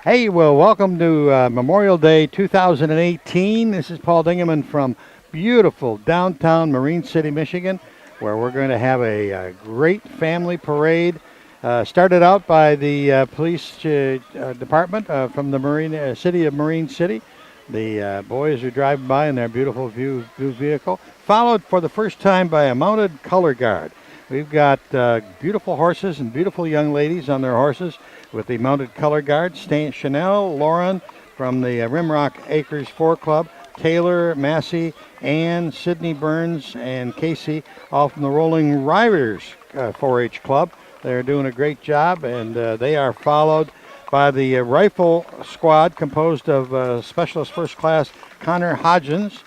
Hey, well, welcome to Memorial Day 2018. This is Paul Dingeman from beautiful downtown Marine City, Michigan, where we're going to have a great family parade. Started out by the police department from the city of Marine City. The boys are driving by in their beautiful blue vehicle, followed for the first time by a mounted color guard. We've got beautiful horses and beautiful young ladies on their horses with the mounted color guard. Chanel, Lauren from the Rimrock Acres 4 Club, Taylor, Massey, Ann, Sydney Burns, and Casey, all from the Rolling Riders 4-H Club. They're doing a great job, and they are followed by the rifle squad composed of Specialist First Class Connor Hodgins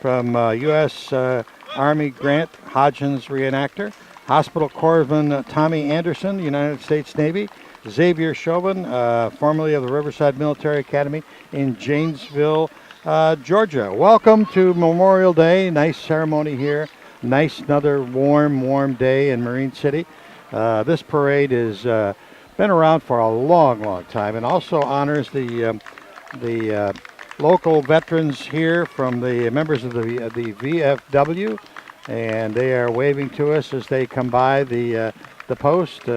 from U.S. Army Grant Hodgins reenactor, Hospital Corpsman Tommy Anderson, United States Navy, Xavier Chauvin, formerly of the Riverside Military Academy in Janesville, Georgia. Welcome to Memorial Day. Nice ceremony here. Nice, another warm day in Marine City. This parade has been around for a long time, and also honors the local veterans here from the members of the VFW, and they are waving to us as they come by the post.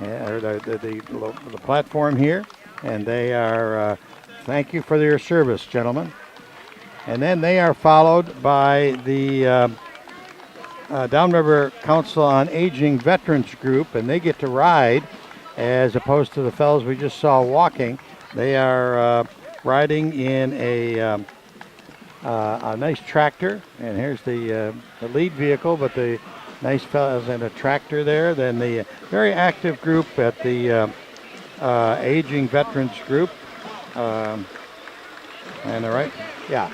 Or the platform here, and they are thank you for your service, gentlemen. And then they are followed by the Downriver Council on Aging Veterans Group, and they get to ride as opposed to the fellows we just saw walking. They are riding in a nice tractor, and here's the lead vehicle, but the nice fellows in a tractor there. Then the very active group at the Aging Veterans Group. And they're right, yeah.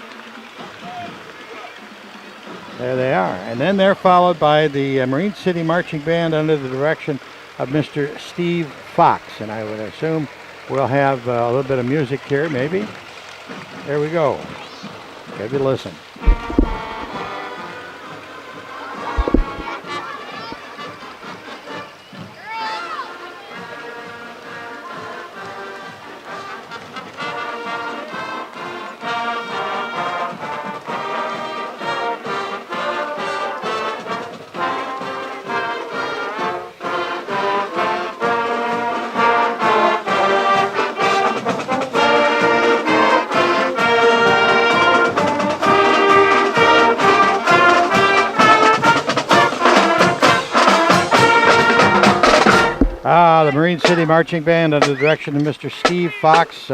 There they are. And then they're followed by the Marine City Marching Band under the direction of Mr. Steve Fox. And I would assume we'll have a little bit of music here, maybe. There we go. Give it a listen. The Marine City Marching Band under the direction of Mr. Steve Fox.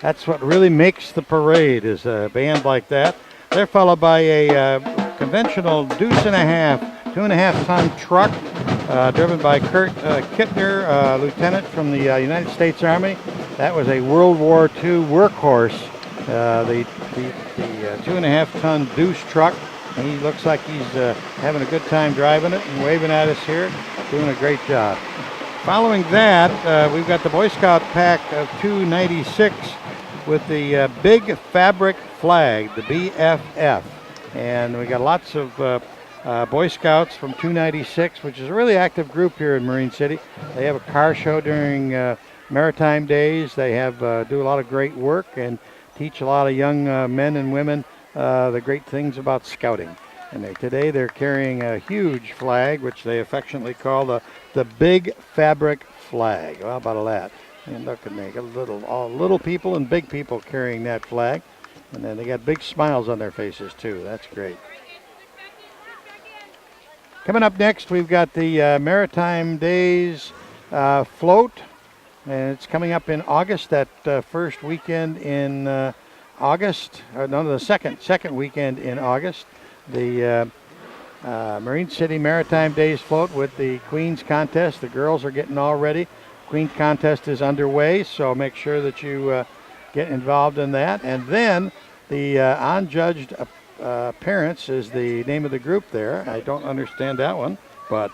That's what really makes the parade, is a band like that. They're followed by a conventional deuce and a half, 2.5 ton truck driven by Kurt Kittner, lieutenant from the United States Army. That was a World War II workhorse, the 2.5 ton deuce truck. He looks like he's having a good time driving it and waving at us here, doing a great job. Following that, we've got the Boy Scout pack of 296 with the big fabric flag, the BFF. And we got lots of Boy Scouts from 296, which is a really active group here in Marine City. They have a car show during Maritime Days. They have do a lot of great work and teach a lot of young men and women the great things about scouting. And today they're carrying a huge flag, which they affectionately call the big fabric flag. Well, how about that? And look at me, all little people and big people carrying that flag. And then they got big smiles on their faces too. That's great. Coming up next, we've got the Maritime Days float. And it's coming up in August, that first weekend in August. The second weekend in August. The Marine City Maritime Days float with the Queen's Contest. The girls are getting all ready. Queen's Contest is underway, so make sure that you get involved in that. And then the Unjudged Appearance is the name of the group there. I don't understand that one, but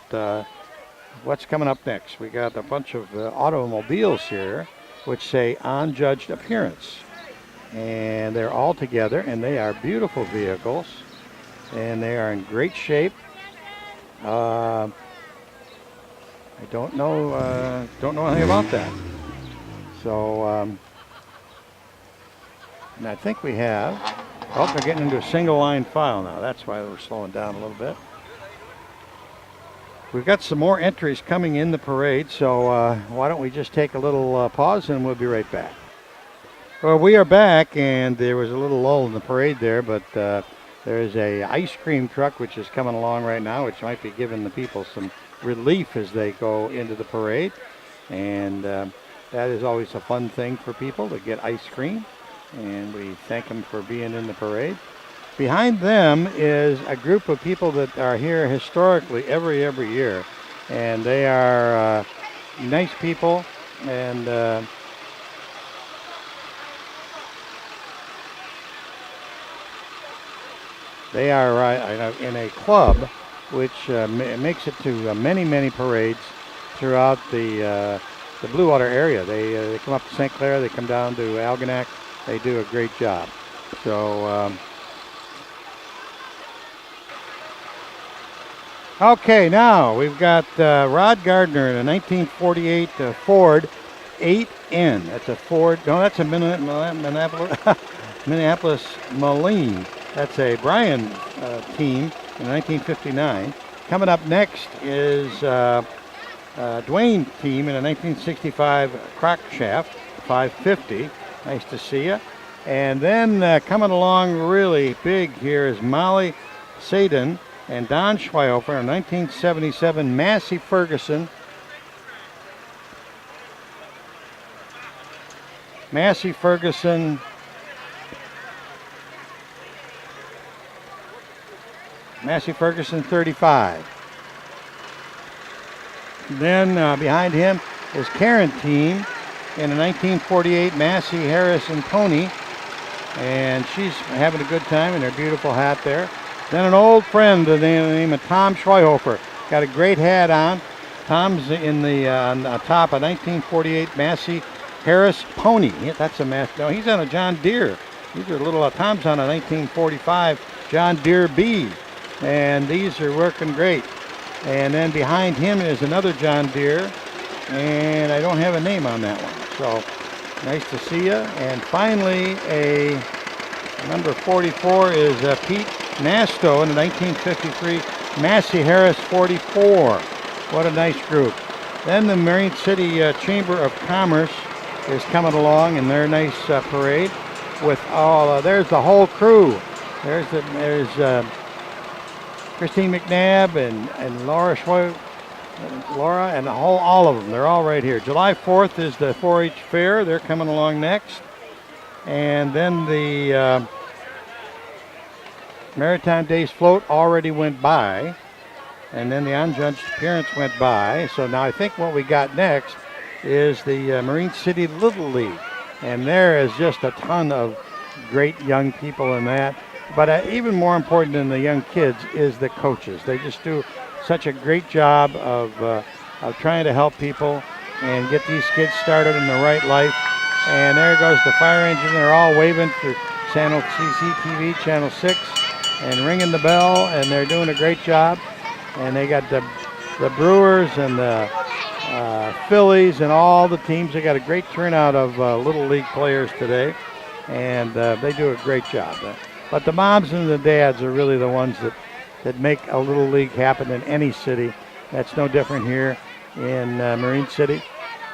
what's coming up next? We got a bunch of automobiles here which say Unjudged Appearance. And they're all together, and they are beautiful vehicles. And they are in great shape. I don't know anything about that. So, and I think we have, oh, they're getting into a single line file now. That's why we're slowing down a little bit. We've got some more entries coming in the parade, so why don't we just take a little pause and we'll be right back. Well, we are back, and there was a little lull in the parade there, but there's a ice cream truck which is coming along right now, which might be giving the people some relief as they go into the parade. And that is always a fun thing for people to get ice cream, and we thank them for being in the parade. Behind them is a group of people that are here historically every year, and they are nice people, and they are in a club which makes it to many parades throughout the Blue Water area. They come up to St. Clair, they come down to Algonac. They do a great job. So, okay, now we've got Rod Gardner in a 1948 Ford 8N. That's a Ford. No, that's a Minneapolis Moline. That's a Bryan team in 1959. Coming up next is Dwayne team in a 1965 Croc Shaft 550. Nice to see you. And then coming along really big here is Molly Sadin and Don Schweihofer in 1977 Massey Ferguson. Massey Ferguson. Massey Ferguson 35. Then behind him is Karen team in a 1948 Massey Harrison Pony. And she's having a good time in her beautiful hat there. Then an old friend, the name of Tom Schweihofer, got a great hat on. Tom's in the on top of 1948 Massey Harris Pony. That's a Massey. No, he's on a John Deere. These are little. Tom's on a 1945 John Deere B, and these are working great. And then behind him is another John Deere, and I don't have a name on that one. So nice to see you. And finally, a number 44 is Pete Nasto in the 1953 Massey Harris 44. What a nice group. Then the Marine City Chamber of Commerce is coming along in their nice parade with all. There's the whole crew. There's Christine McNabb and Laura and all of them. They're all right here. July 4th is the 4-H fair. They're coming along next. And then the Maritime Days float already went by. And then the unjudged appearance went by. So now I think what we got next is the Marine City Little League. And there is just a ton of great young people in that. But even more important than the young kids is the coaches. They just do such a great job of trying to help people and get these kids started in the right life. And there goes the fire engine. They're all waving for Channel CCTV, Channel 6, and ringing the bell, and they're doing a great job. And they got the Brewers and the Phillies and all the teams. They got a great turnout of Little League players today, and they do a great job. But the moms and the dads are really the ones that make a Little League happen in any city. That's no different here in Marine City.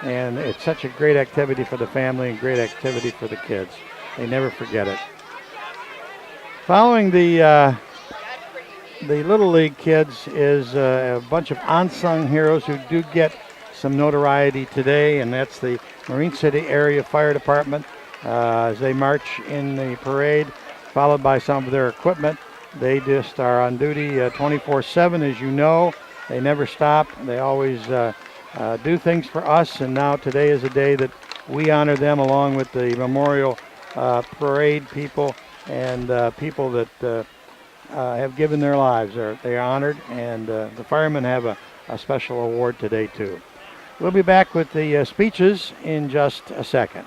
And it's such a great activity for the family and great activity for the kids. They never forget it. Following the Little League kids is a bunch of unsung heroes who do get some notoriety today, and that's the Marine City Area Fire Department as they march in the parade, followed by some of their equipment. They just are on duty 24/7, as you know. They never stop. They always do things for us, and now today is a day that we honor them along with the memorial parade people and people that have given their lives. They are honored, and the firemen have a special award today too. We'll be back with the speeches in just a second.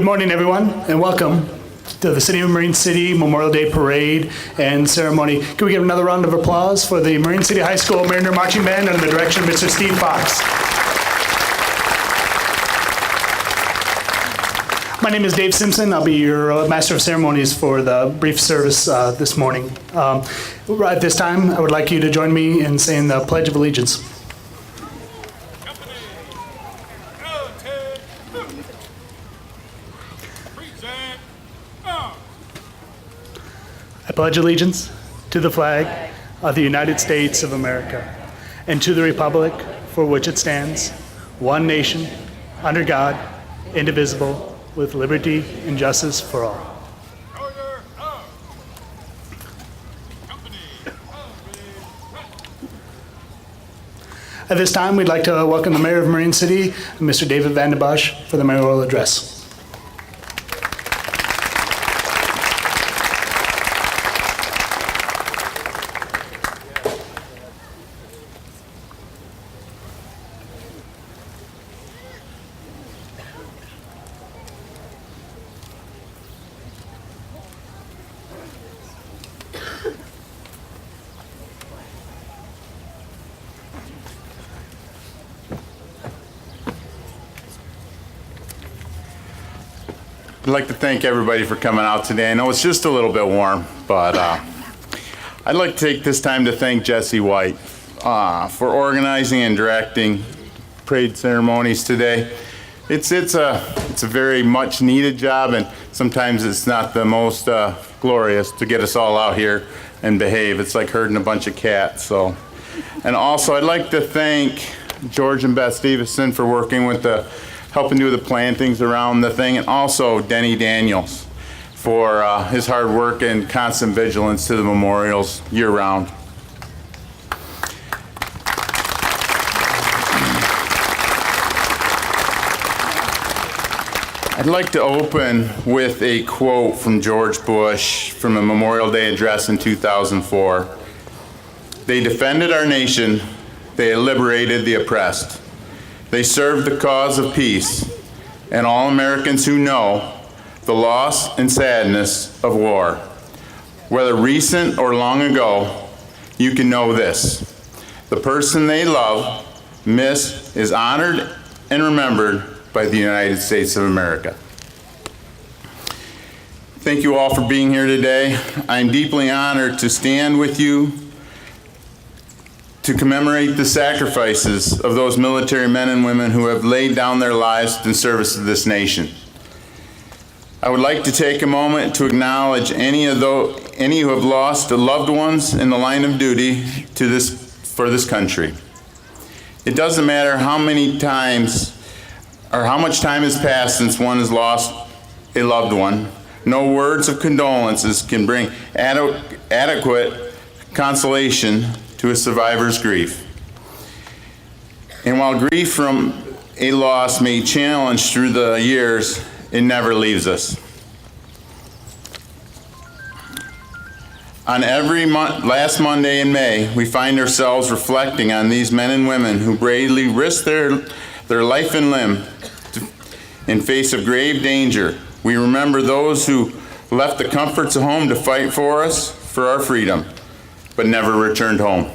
Good morning, everyone, and welcome to the City of Marine City Memorial Day Parade and Ceremony. Can we get another round of applause for the Marine City High School Mariner Marching Band under the direction of Mr. Steve Fox. My name is Dave Simpson. I'll be your Master of Ceremonies for the brief service this morning. At this time, I would like you to join me in saying the Pledge of Allegiance. I pledge allegiance to the flag of the United States of America and to the republic for which it stands, one nation, under God, indivisible, with liberty and justice for all. At this time, we'd like to welcome the Mayor of Marine City, Mr. David Van den Bosch, for the mayoral address. I'd like to thank everybody for coming out today. I know it's just a little bit warm, but I'd like to take this time to thank Jesse White for organizing and directing parade ceremonies today. It's a very much needed job, and sometimes it's not the most glorious to get us all out here and behave. It's like herding a bunch of cats. So, and also I'd like to thank George and Beth Stevenson for working with helping do the plantings around the thing, and also Denny Daniels for his hard work and constant vigilance to the memorials year-round. I'd like to open with a quote from George Bush from a Memorial Day address in 2004. "They defended our nation, they liberated the oppressed. They served the cause of peace, and all Americans who know the loss and sadness of war, whether recent or long ago, you can know this: the person they love, miss, is honored and remembered by the United States of America." Thank you all for being here today. I'm deeply honored to stand with you to commemorate the sacrifices of those military men and women who have laid down their lives in service to this nation. I would like to take a moment to acknowledge any who have lost loved ones in the line of duty for this country. It doesn't matter how many times or how much time has passed since one has lost a loved one. No words of condolences can bring adequate consolation to a survivor's grief. And while grief from a loss may challenge through the years, it never leaves us. On every last Monday in May, we find ourselves reflecting on these men and women who bravely risked their life and limb in face of grave danger. We remember those who left the comforts of home to fight for us, for our freedom, but never returned home.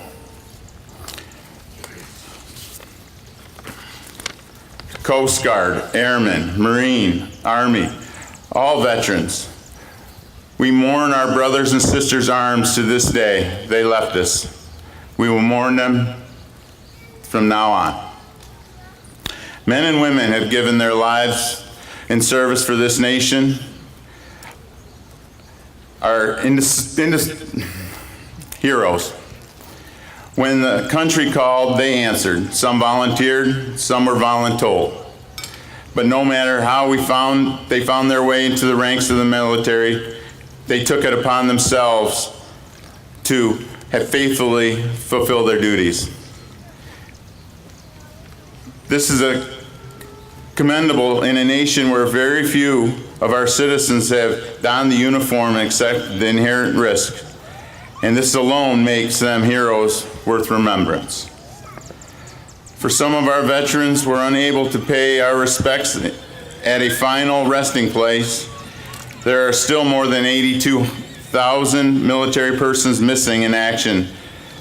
Coast Guard, Airmen, Marine, Army, all veterans. We mourn our brothers and sisters' arms to this day. They left us. We will mourn them from now on. Men and women have given their lives in service for this nation, are heroes. When the country called, they answered. Some volunteered, some were voluntold. But no matter how they found their way into the ranks of the military, they took it upon themselves to have faithfully fulfilled their duties. This is commendable in a nation where very few of our citizens have donned the uniform and accepted the inherent risk. And this alone makes them heroes worth remembrance. For some of our veterans were unable to pay our respects at a final resting place, there are still more than 82,000 military persons missing in action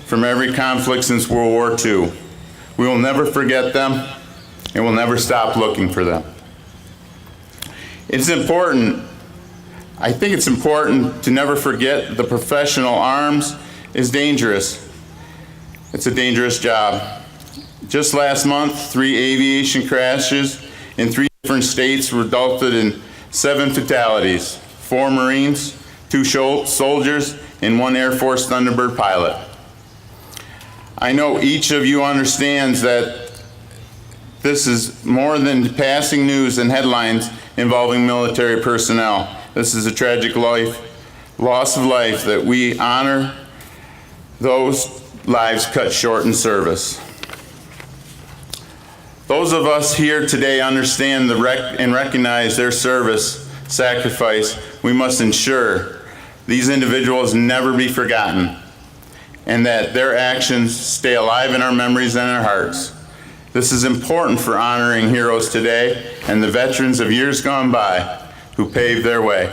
from every conflict since World War II. We will never forget them, and we'll never stop looking for them. It's important, I think it's important to never forget the professional arms is dangerous. It's a dangerous job. Just last month, 3 aviation crashes in 3 different states resulted in 7 fatalities, 4 Marines, 2 soldiers, and 1 Air Force Thunderbird pilot. I know each of you understands that this is more than passing news and headlines involving military personnel. This is a tragic loss of life that we honor those lives cut short in service. Those of us here today understand and recognize their service, sacrifice. We must ensure these individuals never be forgotten and that their actions stay alive in our memories and our hearts. This is important for honoring heroes today and the veterans of years gone by who paved their way.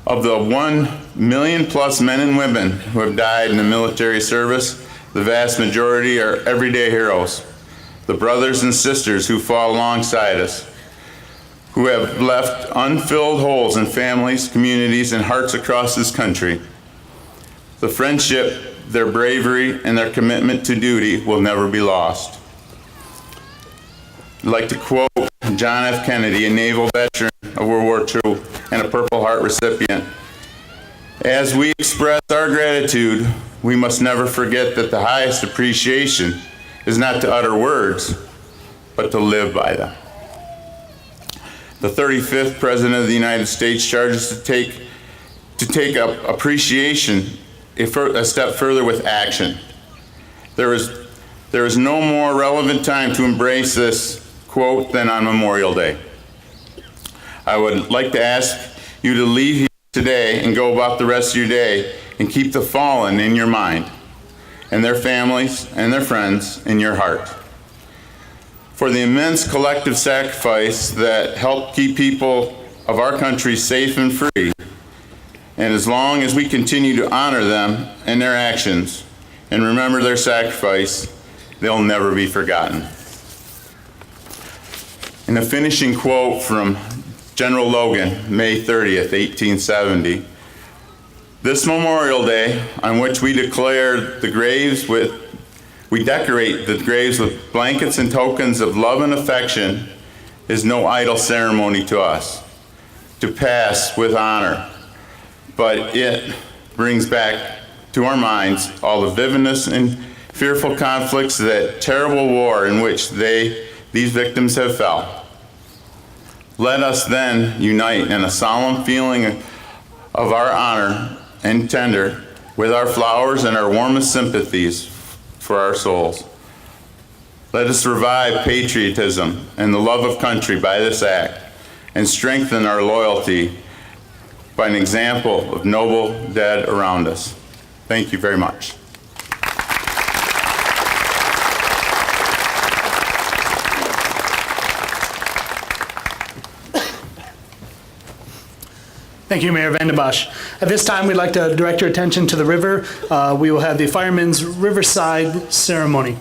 Of the 1 million plus men and women who have died in the military service, the vast majority are everyday heroes, the brothers and sisters who fought alongside us, who have left unfilled holes in families, communities, and hearts across this country. The friendship, their bravery, and their commitment to duty will never be lost. I'd like to quote John F. Kennedy, a naval veteran of World War II and a Purple Heart recipient. As we express our gratitude, we must never forget that the highest appreciation is not to utter words, but to live by them. The 35th President of the United States charges to take up appreciation a step further with action. There is no more relevant time to embrace this quote than on Memorial Day. I would like to ask you to leave here today and go about the rest of your day and keep the fallen in your mind and their families and their friends in your heart. For the immense collective sacrifice that helped keep people of our country safe and free, and as long as we continue to honor them and their actions and remember their sacrifice, they'll never be forgotten. In a finishing quote from General Logan, May 30th, 1870, this Memorial Day, on which we decorate the graves with blankets and tokens of love and affection, is no idle ceremony to us, to pass with honor. But it brings back to our minds all the vividness and fearful conflicts, that terrible war in which these victims have fell. Let us then unite in a solemn feeling of our honor and tender with our flowers and our warmest sympathies for our souls. Let us revive patriotism and the love of country by this act, and strengthen our loyalty by an example of noble dead around us. Thank you very much. Thank you, Mayor Vandenbosch. At this time, we'd like to direct your attention to the river. We will have the Firemen's Riverside Ceremony.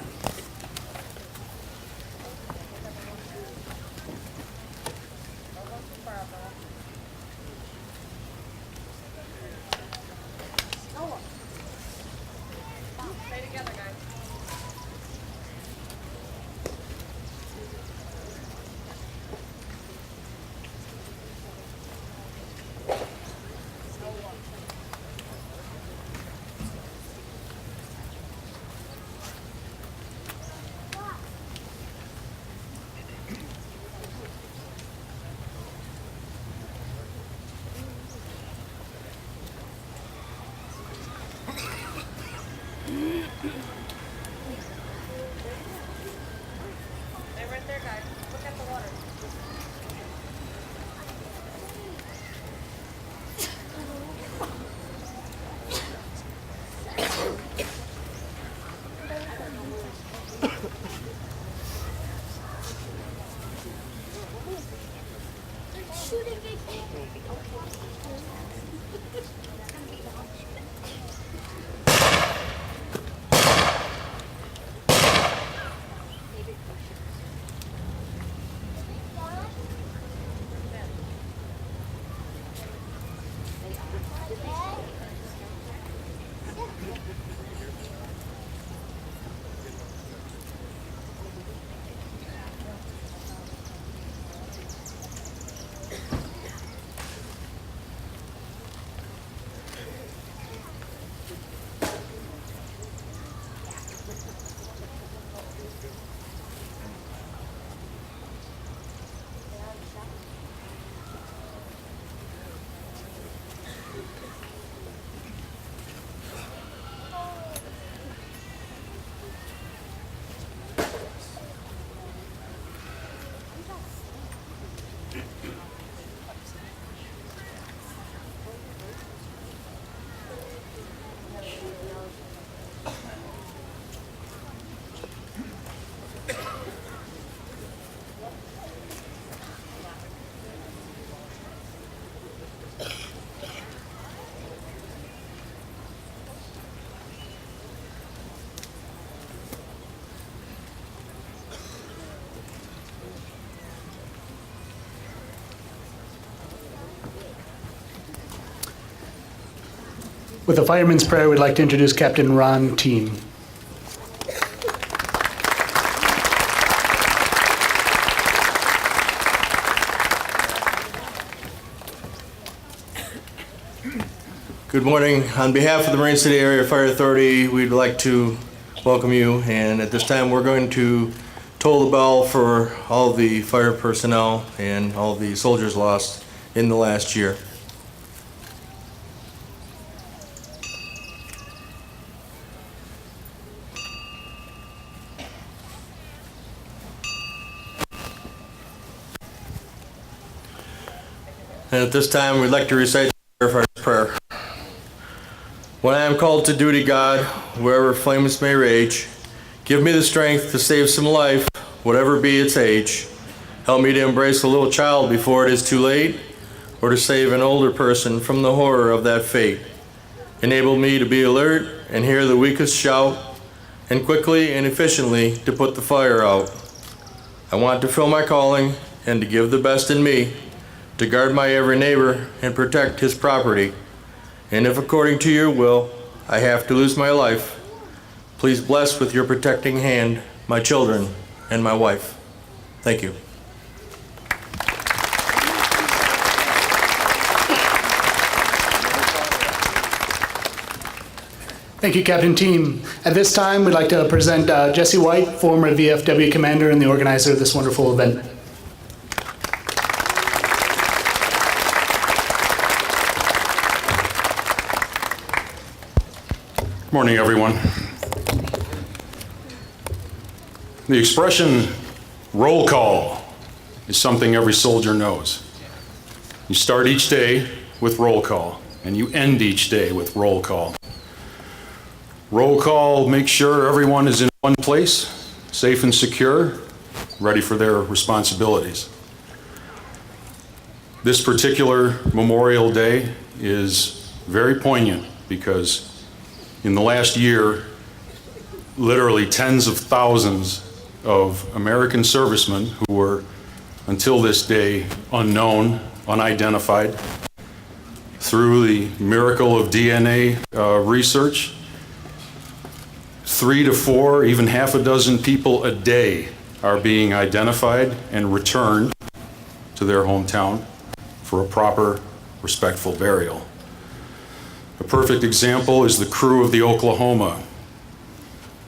With a fireman's prayer, we'd like to introduce Captain Ron Team. Good morning. On behalf of the Marine City Area Fire Authority, we'd like to welcome you, and at this time we're going to toll the bell for all the fire personnel and all the soldiers lost in the last year. And at this time, we'd like to recite the firefighter's prayer. When I am called to duty, God, wherever flames may rage, give me the strength to save some life, whatever be its age. Help me to embrace a little child before it is too late, or to save an older person from the horror of that fate. Enable me to be alert and hear the weakest shout, and quickly and efficiently to put the fire out. I want to fill my calling and to give the best in me, to guard my every neighbor and protect his property. And if according to your will, I have to lose my life, please bless with your protecting hand my children and my wife. Thank you. Thank you, Captain Team. At this time, we'd like to present Jesse White, former VFW commander and the organizer of this wonderful event. Morning, everyone. The expression roll call is something every soldier knows. You start each day with roll call, and you end each day with roll call. Roll call makes sure everyone is in one place, safe and secure, ready for their responsibilities. This particular Memorial Day is very poignant because in the last year, literally tens of thousands of American servicemen who were, until this day, unknown, unidentified, through the miracle of DNA research, 3 to 4, even half a dozen people a day are being identified and returned to their hometown for a proper, respectful burial. A perfect example is the crew of the Oklahoma,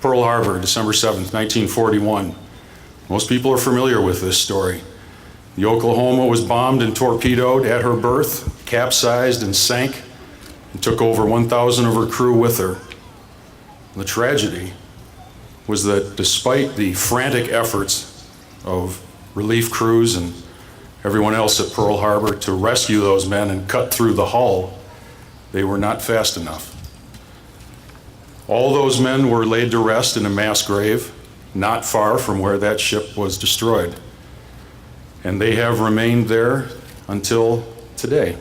Pearl Harbor, December 7th, 1941. Most people are familiar with this story. The Oklahoma was bombed and torpedoed at her berth, capsized and sank, and took over 1,000 of her crew with her. The tragedy was that despite the frantic efforts of relief crews and everyone else at Pearl Harbor to rescue those men and cut through the hull, they were not fast enough. All those men were laid to rest in a mass grave not far from where that ship was destroyed. And they have remained there until today.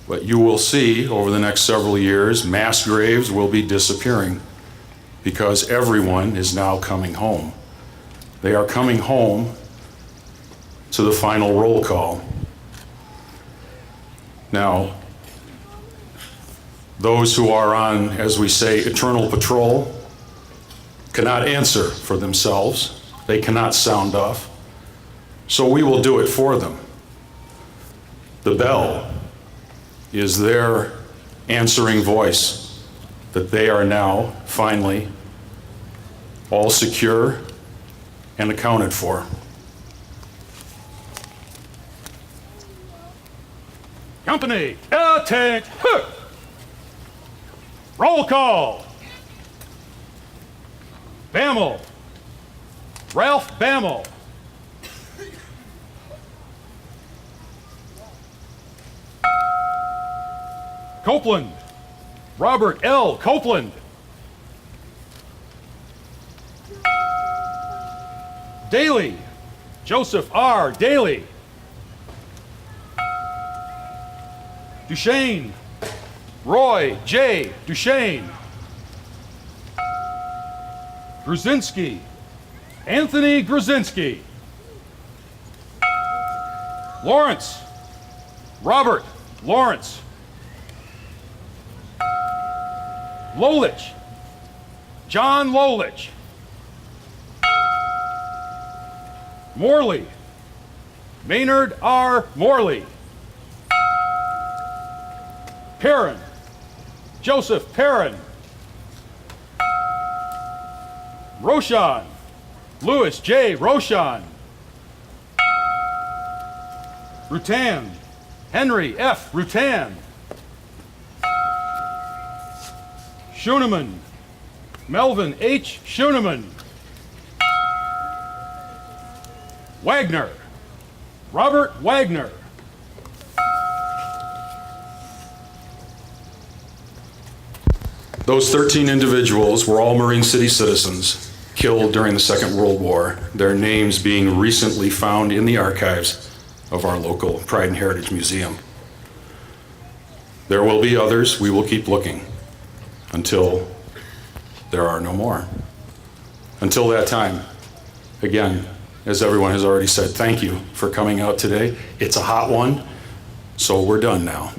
But you will see over the next several years, mass graves will be disappearing because everyone is now coming home. They are coming home to the final roll call. Now, those who are on, as we say, eternal patrol cannot answer for themselves. They cannot sound off. So we will do it for them. The bell is their answering voice that they are now finally all secure and accounted for. Company, attent, roll call. Bammel, Ralph Bammel. Copeland, Robert L. Copeland. Daly, Joseph R. Daly. Duchesne, Roy J. Duchesne. Gruzinski, Anthony Gruzinski. Lawrence, Robert Lawrence. Lolich. John Lolich. Morley. Maynard R. Morley. Perrin. Joseph Perrin. Roshan. Louis J. Roshan. Rutan. Henry F. Rutan. Schoeneman. Melvin H. Schoeneman. Wagner. Robert Wagner. Those 13 individuals were all Marine City citizens killed during the Second World War, their names being recently found in the archives of our local Pride and Heritage Museum. There will be others. We will keep looking until there are no more. Until that time, again, as everyone has already said, thank you for coming out today. It's a hot one, so we're done now.